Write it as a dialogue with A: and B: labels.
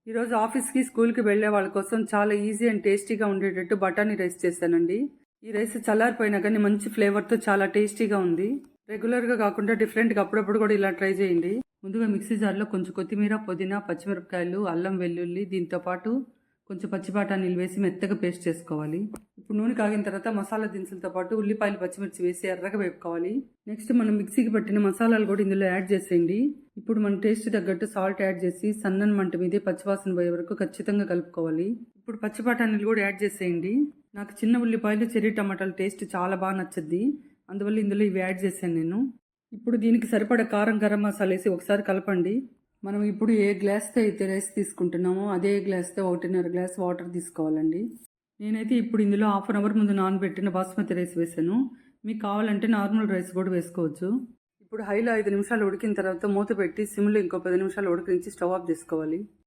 A: ఈరోజు ఆఫీస్కి స్కూల్కి వెళ్ళే వాళ్ళ కోసం చాలా ఈజీ అండ్ టేస్టీగా ఉండేటట్టు బఠానీ రైస్ చేశానండి. ఈ రైస్ చల్లారిపోయినా కానీ మంచి ఫ్లేవర్తో చాలా టేస్టీగా ఉంది. రెగ్యులర్గా కాకుండా డిఫరెంట్గా అప్పుడప్పుడు కూడా ఇలా ట్రై చేయండి. ముందుగా మిక్సీ జార్లో కొంచెం కొత్తిమీర, పుదీనా, పచ్చిమిరపకాయలు, అల్లం వెల్లుల్లి, దీంతో పాటు కొంచెం పచ్చి బఠానీలు వేసి మెత్తగా పేస్ట్ చేసుకోవాలి. ఇప్పుడు నూనె కాగిన తర్వాత మసాలా దినుసులతో పాటు ఉల్లిపాయలు, పచ్చిమిర్చి వేసి ఎర్రగా వేపుకోవాలి. నెక్స్ట్ మనం మిక్సీకి పట్టిన మసాలాలు కూడా ఇందులో యాడ్ చేసేయండి. ఇప్పుడు మన టేస్ట్ తగ్గట్టు సాల్ట్ యాడ్ చేసి సన్నని మంట మీదే పచ్చివాసన పోయే వరకు ఖచ్చితంగా కలుపుకోవాలి. ఇప్పుడు పచ్చి బఠానీలు కూడా యాడ్ చేసేయండి. నాకు చిన్న ఉల్లిపాయలు, చెర్రీ టమాటాల టేస్ట్ చాలా బాగా నచ్చుద్ది, అందువల్ల ఇందులో ఇవి యాడ్ చేశాను నేను. ఇప్పుడు దీనికి సరిపడా కారం, గరం మసాలా వేసి ఒకసారి కలపండి. మనం ఇప్పుడు ఏ గ్లాస్తో అయితే రైస్ తీసుకుంటున్నామో అదే గ్లాస్తో 1.5 గ్లాస్ వాటర్ తీసుకోవాలండి. నేనైతే ఇప్పుడు ఇందులో హాఫ్ అన్ అవర్ ముందు నానబెట్టిన బాస్మతి రైస్ వేసాను. మీకు కావాలంటే నార్మల్ రైస్ కూడా వేసుకోవచ్చు. ఇప్పుడు హైలో 5 నిమిషాలు ఉడికిన తర్వాత మూత పెట్టి సిమ్లో ఇంకో 10 నిమిషాలు ఉడికించి స్టవ్ ఆఫ్ చేసుకోవాలి.